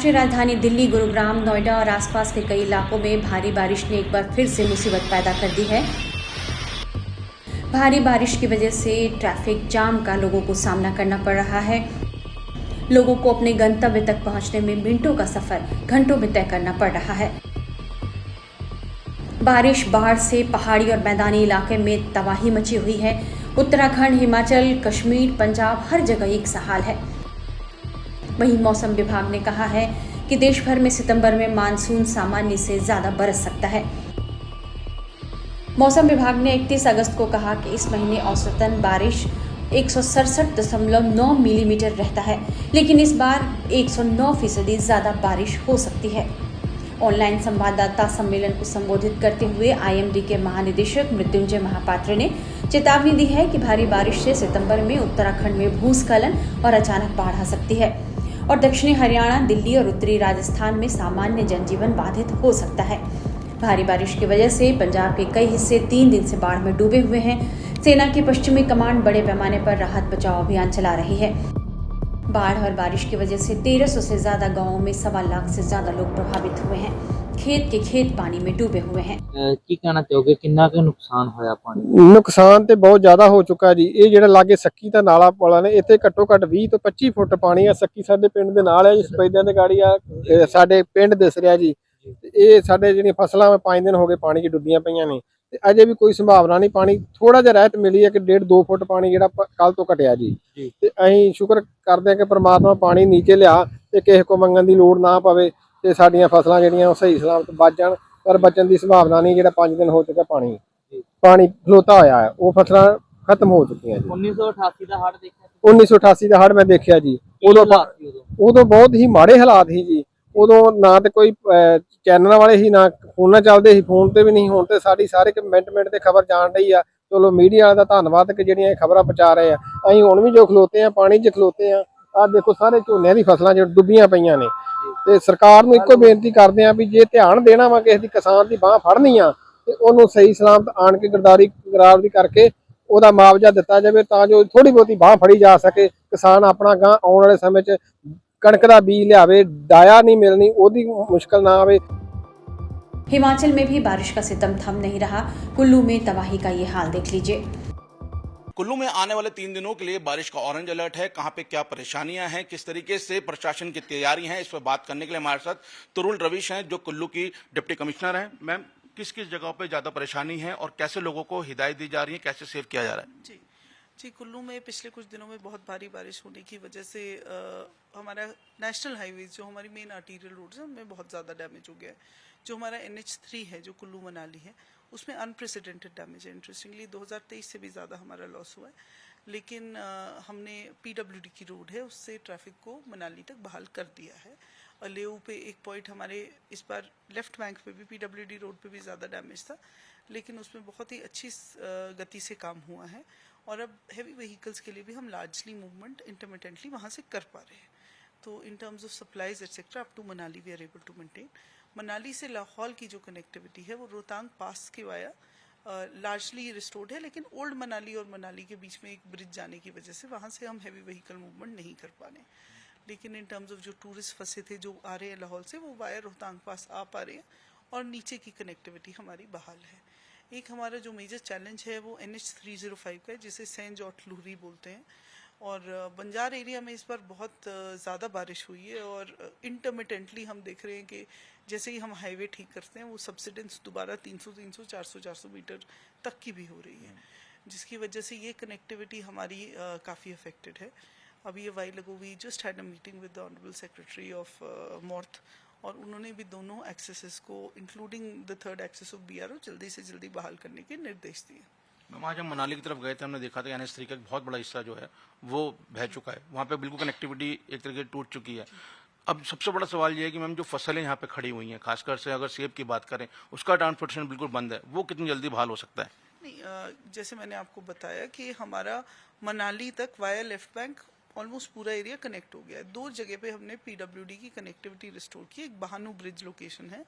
राष्ट्रीय राजधानी दिल्ली, गुरुग्राम, नोएडा और आसपास के कई इलाकों में भारी बारिश ने एक बार फिर से मुसीबत पैदा कर दी है। भारी बारिश की वजह से ट्रैफिक जाम का लोगों को सामना करना पड़ रहा है। लोगों को अपने गंतव्य तक पहुंचने में मिनटों का सफर घंटों में तय करना पड़ रहा है। बारिश, बाढ़ से पहाड़ी और मैदानी इलाके में तबाही मची हुई है। उत्तराखंड, हिमाचल, कश्मीर, पंजाब, हर जगह एक सा हाल है। वहीं मौसम विभाग ने कहा है कि देश भर में सितंबर में मानसून सामान्य से ज्यादा बरस सकता है। मौसम विभाग ने 31 अगस्त को कहा कि इस महीने औसतन बारिश 167.9 मिलीमीटर रहता है, लेकिन इस बार 109% ज्यादा बारिश हो सकती है। ऑनलाइन संवाददाता सम्मेलन को संबोधित करते हुए आईएमडी के महानिदेशक मृत्युंजय महापात्र ने चेतावनी दी है कि भारी बारिश से सितंबर में उत्तराखंड में भूस्खलन और अचानक बाढ़ आ सकती है और दक्षिणी हरियाणा, दिल्ली और उत्तरी राजस्थान में सामान्य जनजीवन बाधित हो सकता है। भारी बारिश की वजह से पंजाब के कई हिस्से 3 दिन से बाढ़ में डूबे हुए हैं। सेना की पश्चिमी कमान बड़े पैमाने पर राहत बचाव अभियान चला रही है। बाढ़ और बारिश की वजह से 1300 से ज्यादा गांवों में 1.25 लाख से ज्यादा लोग प्रभावित हुए हैं। खेत के खेत पानी में डूबे हुए हैं। की कहना चाहोगे किन्ना के नुकसान होया पानी? नुकसान ਤੇ ਬਹੁਤ ਜ਼ਿਆਦਾ ਹੋ ਚੁੱਕਾ ਜੀ। ਇਹ ਜਿਹੜਾ ਲਾਗੇ ਸੱਕੀ ਦਾ ਨਾਲਾ ਪਾਲਾ ਨੇ ਇੱਥੇ ਘੱਟੋ ਘੱਟ 20 ਤੋਂ 25 ਫੁੱਟ ਪਾਣੀ ਆ। ਸੱਕੀ ਸਾਡੇ ਪਿੰਡ ਦੇ ਨਾਲ ਹੈ ਜੀ, ਸਪੈਦਿਆਂ ਦੇ ਗਾੜੀ ਆ ਸਾਡੇ ਪਿੰਡ ਦਿਸ ਰਿਹਾ ਜੀ। ਇਹ ਸਾਡੇ ਜਿਹੜੀਆਂ ਫਸਲਾਂ 5 ਦਿਨ ਹੋ ਗਏ ਪਾਣੀ 'ਚ ਡੁੱਬੀਆਂ ਪਈਆਂ ਨੇ ਤੇ ਅਜੇ ਵੀ ਕੋਈ ਸੰਭਾਵਨਾ ਨਹੀਂ। ਪਾਣੀ ਥੋੜਾ ਜਿਹਾ ਰਹਿਤ ਮਿਲੀ ਹੈ ਕਿ 1.5-2 ਫੁੱਟ ਪਾਣੀ ਜਿਹੜਾ ਕੱਲ ਤੋਂ ਘਟਿਆ ਜੀ। ਤੇ ਅਸੀਂ ਸ਼ੁਕਰ ਕਰਦੇ ਹਾਂ ਕਿ ਪ੍ਰਮਾਤਮਾ ਪਾਣੀ ਨੀਚੇ ਲਿਆ ਤੇ ਕਿਸੇ ਕੋ ਮੰਗਣ ਦੀ ਲੋੜ ਨਾ ਪਵੇ ਤੇ ਸਾਡੀਆਂ ਫਸਲਾਂ ਜਿਹੜੀਆਂ ਉਹ ਸਹੀ ਸਲਾਮਤ ਬਚ ਜਾਣ। ਪਰ ਬਚਣ ਦੀ ਸੰਭਾਵਨਾ ਨਹੀਂ। ਜਿਹੜਾ 5 ਦਿਨ ਹੋ ਚੁੱਕਾ ਪਾਣੀ ਖਲੋਤਾ ਹੋਇਆ ਹੈ, ਉਹ ਫਸਲਾਂ ਖਤਮ ਹੋ ਚੁੱਕੀਆਂ ਜੀ। 1988 ਦਾ ਹੜ੍ਹ ਦੇਖਿਆ? 1988 ਦਾ ਹੜ੍ਹ ਮੈਂ ਦੇਖਿਆ ਜੀ। ਉਦੋਂ ਬਹੁਤ ਹੀ ਮਾੜੇ ਹਾਲਾਤ ਸੀ ਜੀ। ਉਦੋਂ ਨਾ ਤੇ ਕੋਈ ਚੈਨਲਾਂ ਵਾਲੇ ਸੀ, ਨਾ ਫੋਨਾਂ ਚੱਲਦੇ ਸੀ, ਫੋਨ ਤੇ ਵੀ ਨਹੀਂ। ਹੁਣ ਤੇ ਸਾਡੀ ਸਾਰੇ ਮਿੰਟ ਤੇ ਖਬਰ ਜਾਣ ਰਹੀ ਆ। ਚਲੋ ਮੀਡੀਆ ਵਾਲਾ ਦਾ ਧੰਨਵਾਦ ਕਿ ਜਿਹੜੀਆਂ ਇਹ ਖਬਰਾਂ ਪਹੁੰਚਾ ਰਹੇ ਆ। ਅਸੀਂ ਹੁਣ ਵੀ ਜੋ ਖਲੋਤੇ ਆ ਪਾਣੀ 'ਚ ਖਲੋਤੇ ਆ। ਆਹ ਦੇਖੋ ਸਾਰੇ ਝੋਨਿਆਂ ਦੀ ਫਸਲਾਂ ਜੋ ਡੁੱਬੀਆਂ ਪਈਆਂ ਨੇ ਤੇ ਸਰਕਾਰ ਨੂੰ ਇੱਕੋ ਬੇਨਤੀ ਕਰਦੇ ਆ ਵੀ ਜੇ ਧਿਆਨ ਦੇਣਾ ਵਾ ਕਿਸੇ ਦੀ ਕਿਸਾਨ ਦੀ ਬਾਹ ਫੜਨੀ ਆ ਤੇ ਉਹਨੂੰ ਸਹੀ ਸਲਾਮਤ ਆਣ ਕੇ ਗਰਦਾਵਰੀ ਕਰਕੇ ਉਹਦਾ ਮੁਆਵਜ਼ਾ ਦਿੱਤਾ ਜਾਵੇ ਤਾਂ ਜੋ ਥੋੜੀ ਬਹੁਤੀ ਬਾਹ ਫੜੀ ਜਾ ਸਕੇ। ਕਿਸਾਨ ਆਪਣਾ ਗਾਂ ਆਉਣ ਵਾਲੇ ਸਮੇਂ 'ਚ कणक का बीज लियावे, डाया नहीं मिलनी, ओदी मुश्किल ना आवे। हिमाचल में भी बारिश का सितम थम नहीं रहा। कुल्लू में तबाही का ये हाल देख लीजिए। कुल्लू में आने वाले 3 दिनों के लिए बारिश का ऑरेंज अलर्ट है। कहां पे क्या परेशानियां हैं, किस तरीके से प्रशासन की तैयारी है, इस पर बात करने के लिए हमारे साथ तरुण रविश हैं जो कुल्लू की डिप्टी कमिश्नर हैं। मैम, किस किस जगह पे ज्यादा परेशानी है और कैसे लोगों को हिदायत दी जा रही है, कैसे सेव किया जा रहा है? जी, कुल्लू में पिछले कुछ दिनों में बहुत भारी बारिश होने की वजह से हमारा नेशनल हाईवेज जो हमारी मेन आर्टीरियल रोड है उनमें बहुत ज़्यादा डैमेज हो गया है। जो हमारा NH3 है जो कुल्लू मनाली है उसमें अनप्रेसिडेंटेड डैमेज है। इंटरेस्टिंगली 2023 से भी ज़्यादा हमारा लॉस हुआ है, लेकिन हमने PWD की रोड है उससे ट्रैफिक को मनाली तक बहाल कर दिया है। और लेऊ पे एक पॉइंट हमारे इस बार लेफ्ट बैंक पे भी PWD रोड पे भी ज़्यादा डैमेज था, लेकिन उसमें बहुत ही अच्छी गति से काम हुआ है और अब हैवी व्हीकल्स के लिए भी हम लार्जली मूवमेंट इंटरमिटेंटली वहाँ से कर पा रहे हैं। तो in terms of supplies etcetera up to Manali we are able to maintain. Manali से लाहौल की जो कनेक्टिविटी है वो रोहतांग पास के वाया लार्जली रिस्टोर्ड है, लेकिन ओल्ड मनाली और मनाली के बीच में एक ब्रिज जाने की वजह से वहाँ से हम हैवी व्हीकल मूवमेंट नहीं कर पा रहे। लेकिन इन टर्म्स ऑफ जो टूरिस्ट फंसे थे जो आ रहे हैं लाहौल से वो वाया रोहतांग पास आ पा रहे हैं और नीचे की कनेक्टिविटी हमारी बहाल है। एक हमारा जो मेजर चैलेंज है वो NH305 का है जिसे सेंज और लूहरी बोलते हैं। और बंजार एरिया में इस बार बहुत ज़्यादा बारिश हुई है और इंटरमिटेंटली हम देख रहे हैं कि जैसे ही हम हाईवे ठीक करते हैं वो सबसिडेंस दोबारा 300, 400 मीटर तक की भी हो रही है, जिसकी वजह से ये कनेक्टिविटी हमारी काफ़ी अफेक्टेड है। अभी ये while ago we just had a meeting with the honourable secretary of MoRTH और उन्होंने भी दोनों एक्सेसेस को including the third access of BRO जल्दी से जल्दी बहाल करने के निर्देश दिए। मैम, आज हम मनाली की तरफ गए थे, हमने देखा था NH3 का बहुत बड़ा हिस्सा जो है वो बह चुका है। वहाँ पे बिल्कुल कनेक्टिविटी एक तरीके से टूट चुकी है। अब सबसे बड़ा सवाल ये है कि मैम जो फसलें यहाँ पे खड़ी हुई हैं, खासकर से अगर सेब की बात करें, उसका ट्रांसपोर्टेशन बिल्कुल बंद है, वो कितनी जल्दी बहाल हो सकता है? नहीं, जैसे मैंने आपको बताया कि हमारा मनाली तक वाया लेफ्ट बैंक ऑलमोस्ट पूरा एरिया कनेक्ट हो गया है। 2 जगह पे हमने PWD की कनेक्टिविटी रिस्टोर की। एक बहानू ब्रिज लोकेशन है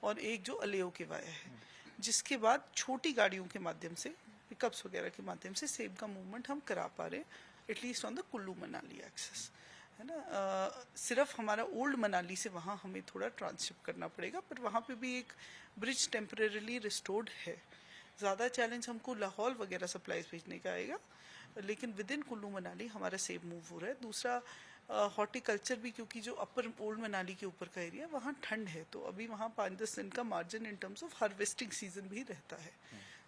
और एक जो अलेओ के वाया है, जिसके बाद छोटी गाड़ियों के माध्यम से, पिकअप्स वगैरह के माध्यम से सेब का मूवमेंट हम करा पा रहे हैं at least on the Kullu Manali access. है ना। सिर्फ हमारा ओल्ड मनाली से वहाँ हमें थोड़ा ट्रांसशिप करना पड़ेगा, पर वहाँ पे भी एक ब्रिज टेम्परेरीली रिस्टोर्ड है। ज़्यादा चैलेंज हमको लाहौल वगैरह सप्लाईज भेजने का आएगा, लेकिन विद इन कुल्लू मनाली हमारा सेफ मूव हो रहा है। दूसरा हॉर्टिकल्चर भी, क्योंकि जो अपर ओल्ड मनाली के ऊपर का एरिया वहाँ ठंड है, तो अभी वहाँ 5-10 दिन का margin in terms of harvesting season भी रहता है।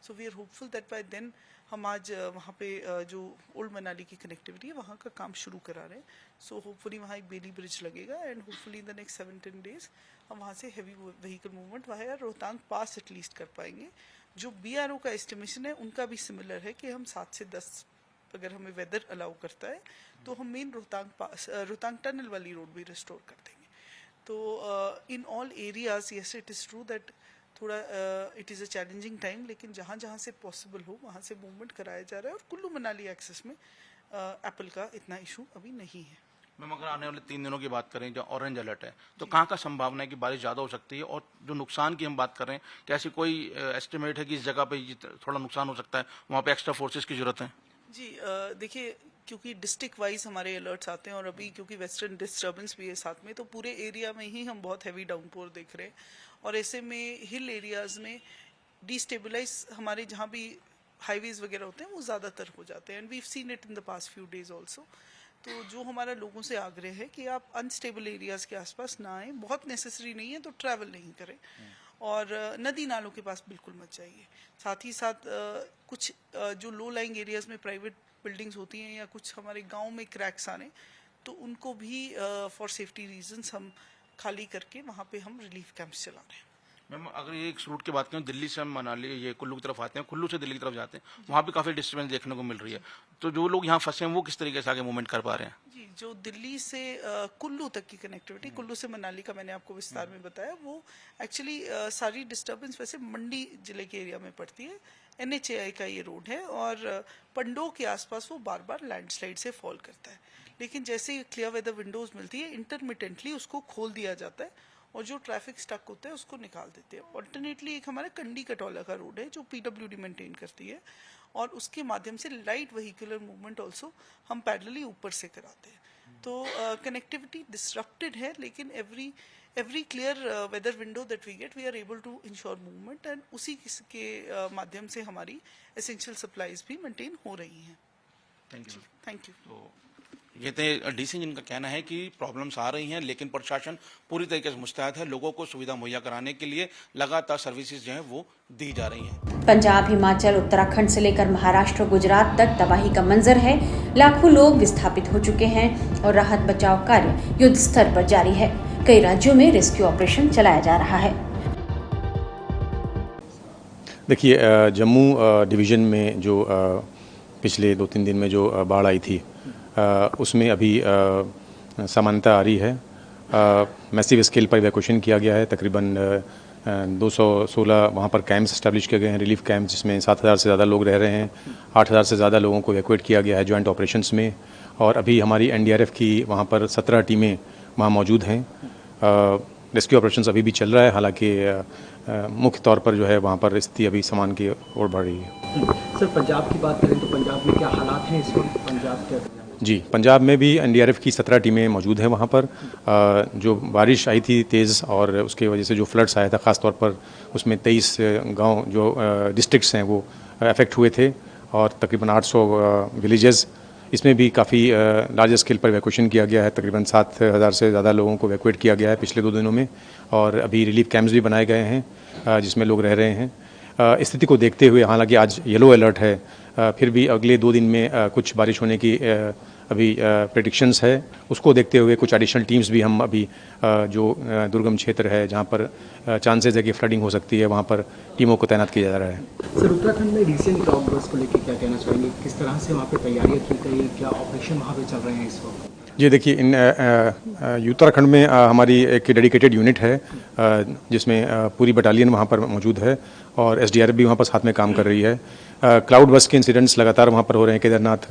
So we are hopeful that by then हम आज वहाँ पे जो ओल्ड मनाली की कनेक्टिविटी है वहाँ का काम शुरू करा रहे हैं। सो होपफुली वहाँ एक बेली ब्रिज लगेगा and hopefully in the next 7-10 days हम वहाँ से heavy vehicle movement via Rohtang pass at least कर पाएंगे। जो BRO का एस्टिमेशन है उनका भी सिमिलर है कि हम 7 से 10 अगर हमें वेदर अलाउ करता है तो हम मेन रोहतांग टनल वाली रोड भी रिस्टोर कर देंगे। तो in all areas yes it is true that थोड़ा it is a challenging time, लेकिन जहाँ जहाँ से पॉसिबल हो वहाँ से मूवमेंट कराया जा रहा है। और कुल्लू मनाली एक्सेस में एप्पल का इतना इशू अभी नहीं है। मैम, अगर आने वाले 3 दिनों की बात करें जो ऑरेंज अलर्ट है, तो कहाँ का संभावना है कि बारिश ज़्यादा हो सकती है? और जो नुकसान की हम बात कर रहे हैं, क्या ऐसी कोई एस्टिमेट है कि इस जगह पे थोड़ा नुकसान हो सकता है, वहाँ पे एक्स्ट्रा फोर्सेस की जरूरत है? जी देखिए, क्योंकि डिस्ट्रिक्ट वाइज हमारे अलर्ट्स आते हैं और अभी क्योंकि वेस्टर्न डिस्टर्बेंस भी है साथ में, तो पूरे एरिया में ही हम बहुत हैवी डाउनपोर देख रहे हैं। और ऐसे में हिल एरियाज़ में डिस्टेबलाइज हमारे जहाँ भी हाईवेज वगैरह होते हैं वो ज़्यादातर हो जाते हैं, and we have seen it in the past few days also. तो जो हमारा लोगों से आग्रह है कि आप अनस्टेबल एरियाज़ के आसपास ना आएँ, बहुत नेसेसरी नहीं है तो ट्रैवल नहीं करें, और नदी नालों के पास बिल्कुल मत जाइए। साथ ही साथ कुछ जो लो लाइंग एरियाज़ में प्राइवेट बिल्डिंग्स होती हैं या कुछ हमारे गांव में क्रैक्स आने, तो उनको भी फॉर सेफ्टी रीजंस हम खाली करके वहाँ पे हम रिलीफ कैंप्स चला रहे हैं। मैम, अगर ये एक रूट की बात करें, दिल्ली से हम मनाली ये कुल्लू की तरफ आते हैं, कुल्लू से दिल्ली की तरफ जाते हैं, वहाँ भी काफ़ी डिस्टर्बेंस देखने को मिल रही है, तो जो लोग यहाँ फंसे हैं वो किस तरीके से आगे मूवमेंट कर पा रहे हैं? जी, जो दिल्ली से कुल्लू तक की कनेक्टिविटी, कुल्लू से मनाली का मैंने आपको विस्तार में बताया, वो एक्चुअली सारी डिस्टर्बेंस वैसे मंडी जिले के एरिया में पड़ती है। NHAI का ये रोड है और पंडो के आसपास वो बार बार लैंडस्लाइड से फॉल करता है, लेकिन जैसे ही क्लियर वेदर विंडोज मिलती है इंटरमिटेंटली उसको खोल दिया जाता है और जो ट्रैफिक स्टक होता है उसको निकाल देते हैं। ऑल्टरनेटली एक हमारा कंडी कटौला का रोड है जो PWD मेंटेन करती है, और उसके माध्यम से लाइट व्हीकुलर मूवमेंट ऑल्सो हम पैरेलली ऊपर से कराते हैं। तो कनेक्टिविटी डिसरप्टेड है, लेकिन every clear weather window that we get we are able to ensure movement, and उसी के माध्यम से हमारी एसेंशियल सप्लाईज भी मेंटेन हो रही हैं। Thank you. तो ये थे डीसी, जिनका कहना है कि प्रॉब्लम्स आ रही हैं, लेकिन प्रशासन पूरी तरीके से मुस्तैद है, लोगों को सुविधा मुहैया कराने के लिए लगातार सर्विसेज जो हैं वो दी जा रही हैं। पंजाब, हिमाचल, उत्तराखंड से लेकर महाराष्ट्र, गुजरात तक तबाही का मंजर है। लाखों लोग विस्थापित हो चुके हैं और राहत बचाव कार्य युद्ध स्तर पर जारी है। कई राज्यों में रेस्क्यू ऑपरेशन चलाया जा रहा है। देखिए, जम्मू डिवीज़न में जो पिछले 2-3 दिन में जो बाढ़ आई थी, उसमें अभी समानता आ रही है। मैसिव स्केल पर इवैक्यूएशन किया गया है। तकरीबन 216 वहाँ पर कैंप्स इस्टेब्लिश किए गए हैं, रिलीफ कैंप्स, जिसमें 7000 से ज़्यादा लोग रह रहे हैं। 8000 से ज़्यादा लोगों को इवैक्यूएट किया गया है जॉइंट ऑपरेशंस में, और अभी हमारी NDRF की वहाँ पर 17 टीमें वहाँ मौजूद हैं। रेस्क्यू ऑपरेशंस अभी भी चल रहा है, हालांकि मुख्य तौर पर जो है वहाँ पर स्थिति अभी सामान की ओर बढ़ रही है। सर, पंजाब की बात करें तो पंजाब में क्या हालात हैं इस वक्त? पंजाब के जी, पंजाब में भी NDRF की 17 टीमें मौजूद हैं वहाँ पर। जो बारिश आई थी तेज़, और उसके वजह से जो फ्लड्स आया था, ख़ास तौर पर उसमें 23 गांव जो डिस्ट्रिक्ट्स हैं वो अफेक्ट हुए थे, और तकरीबन 800 विलेजेस, इसमें भी काफ़ी लार्ज स्केल पर इवैक्यूएशन किया गया है। तकरीबन 7000 से ज़्यादा लोगों को इवैक्यूएट किया गया है पिछले 2 दिनों में, और अभी रिलीफ कैंप्स भी बनाए गए हैं जिसमें लोग रह रहे हैं। स्थिति को देखते हुए, हालांकि आज येलो अलर्ट है, फिर भी अगले 2 दिन में कुछ बारिश होने की अभी प्रेडिक्शंस है। उसको देखते हुए कुछ एडिशनल टीम्स भी हम अभी जो दुर्गम क्षेत्र है जहाँ पर चांसेस है कि फ्लडिंग हो सकती है, वहाँ पर टीमों को तैनात किया जा रहा है। सर, उत्तराखंड में रिसेंट क्लाउड बर्स्ट को लेकर क्या कहना चाहेंगे? किस तरह से वहाँ पे तैयारियाँ की गई है? क्या ऑपरेशन वहाँ पे चल रहे हैं इस वक्त? जी देखिए, उत्तराखंड में हमारी एक डेडिकेटेड यूनिट है जिसमें पूरी बटालियन वहाँ पर मौजूद है, और SDRF भी वहाँ पर साथ में काम कर रही है। क्लाउड बर्स्ट के इंसिडेंट्स लगातार वहाँ पर हो रहे हैं, केदारनाथ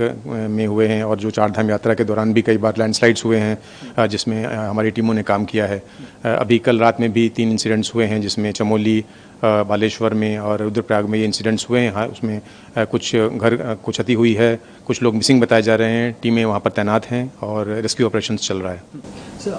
में हुए हैं, और जो 4 धाम यात्रा के दौरान भी कई बार लैंडस्लाइड्स हुए हैं जिसमें हमारी टीमों ने काम किया है। अभी कल रात में भी 3 इंसिडेंट्स हुए हैं जिसमें चमोली, बालेश्वर में और रुद्रप्रयाग में ये इंसिडेंट्स हुए हैं। हाँ, उसमें कुछ घर को क्षति हुई है, कुछ लोग मिसिंग बताए जा रहे हैं, टीमें वहाँ पर तैनात हैं और रेस्क्यू ऑपरेशंस चल रहा है। सर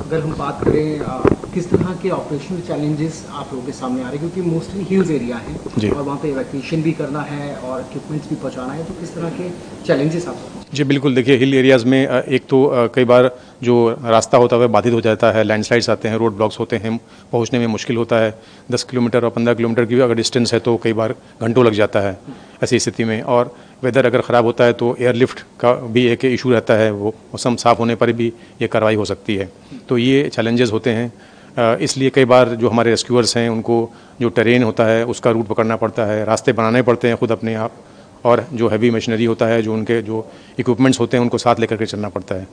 अगर हम बात करें किस तरह के ऑपरेशनल चैलेंजेस आप लोगों के सामने आ रहे हैं, क्योंकि मोस्टली हिल्स एरिया है जी। और वहाँ पे इवैक्यूएशन भी करना है और इक्विपमेंट्स भी पहुँचाना है, तो किस तरह के चैलेंजेस आप जी बिल्कुल, देखिए हिल एरियाज़ में एक तो कई बार जो रास्ता होता है वह बाधित हो जाता है, लैंडस्लाइड्स आते हैं, रोड ब्लॉक्स होते हैं, पहुंचने में मुश्किल होता है। 10 किलोमीटर और 15 किलोमीटर की भी अगर डिस्टेंस है तो कई बार घंटों लग जाता है ऐसी स्थिति में। और वेदर अगर ख़राब होता है तो एयरलिफ्ट का भी एक इशू रहता है, वो मौसम साफ़ होने पर भी ये कार्रवाई हो सकती है। तो ये चैलेंजेस होते हैं, इसलिए कई बार जो हमारे रेस्क्यूअर्स हैं उनको जो टेरेन होता है उसका रूट पकड़ना पड़ता है, रास्ते बनाने पड़ते हैं खुद अपने आप, और जो हैवी मशीनरी होता है, जो उनके जो इक्विपमेंट्स होते हैं उनको साथ लेकर के चलना पड़ता है।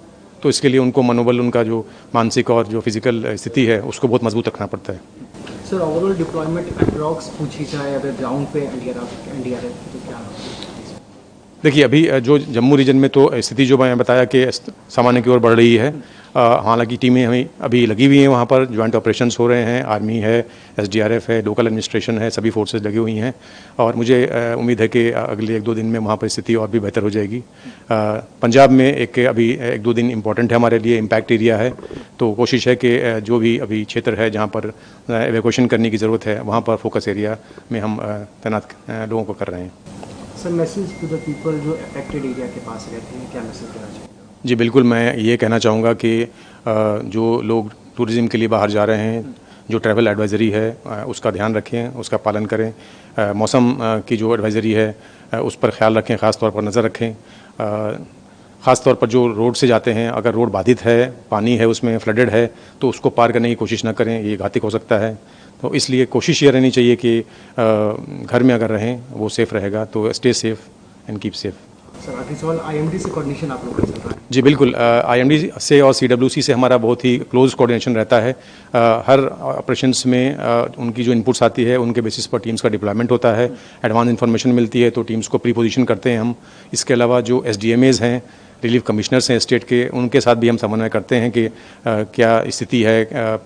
तो इसके लिए उनको मनोबल, उनका जो मानसिक और जो फिजिकल स्थिति है उसको बहुत मजबूत रखना पड़ता है। सर ओवरऑल डिप्लॉयमेंट अप्रॉक्स पूछी जाए अगर ग्राउंड पे एनडीआरएफ तो क्या? देखिए अभी जो जम्मू रीजन में तो स्थिति जो मैं बताया कि सामान्य की ओर बढ़ रही है। हालांकि टीमें हमें अभी लगी हुई हैं, वहाँ पर ज्वाइंट ऑपरेशंस हो रहे हैं, आर्मी है, एसडीआरएफ है, लोकल एडमिनिस्ट्रेशन है, सभी फोर्सेस लगी हुई हैं और मुझे उम्मीद है कि अगले 1-2 दिन में वहाँ पर स्थिति और भी बेहतर हो जाएगी। पंजाब में अभी 1-2 दिन इम्पॉर्टेंट है हमारे लिए, इम्पैक्ट एरिया है, तो कोशिश है कि जो भी अभी क्षेत्र है जहाँ पर एवैक्यूएशन करने की ज़रूरत है वहाँ पर फोकस एरिया में हम तैनात लोगों को कर रहे हैं। Sir message to the people जो अफेक्टेड एरिया के पास रहते हैं, क्या मैसेज देना चाहिए? जी बिल्कुल, मैं ये कहना चाहूँगा कि जो लोग टूरिज़्म के लिए बाहर जा रहे हैं, जो ट्रैवल एडवाइज़री है उसका ध्यान रखें, उसका पालन करें। मौसम की जो एडवाइज़री है उस पर ख्याल रखें, ख़ास तौर पर नज़र रखें। ख़ास तौर पर जो रोड से जाते हैं, अगर रोड बाधित है, पानी है उसमें, फ्लडेड है, तो उसको पार करने की कोशिश ना करें, ये घातक हो सकता है। तो इसलिए कोशिश ये रहनी चाहिए कि घर में अगर रहें वो सेफ़ रहेगा, तो stay safe and keep safe. Sir आगे सवाल, आईएमडी से कोऑर्डिनेशन आप लोग का चल रहा है? जी बिल्कुल, आईएमडी से और सीडब्ल्यूसी से हमारा बहुत ही क्लोज कोऑर्डिनेशन रहता है। हर ऑपरेशंस में उनकी जो इनपुट्स आती है उनके बेसिस पर टीम्स का डिप्लॉयमेंट होता है, एडवांस इन्फॉर्मेशन मिलती है तो टीम्स को प्री पोजीशन करते हैं हम। इसके अलावा जो एसडीएमएज हैं, रिलीफ कमिश्नर्स हैं स्टेट के, उनके साथ भी हम समन्वय करते हैं कि क्या स्थिति है,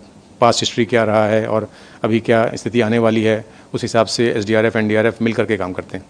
पास्ट हिस्ट्री क्या रहा है और अभी क्या स्थिति आने वाली है, उस हिसाब से एसडीआरएफ एनडीआरएफ मिल करके काम करते हैं।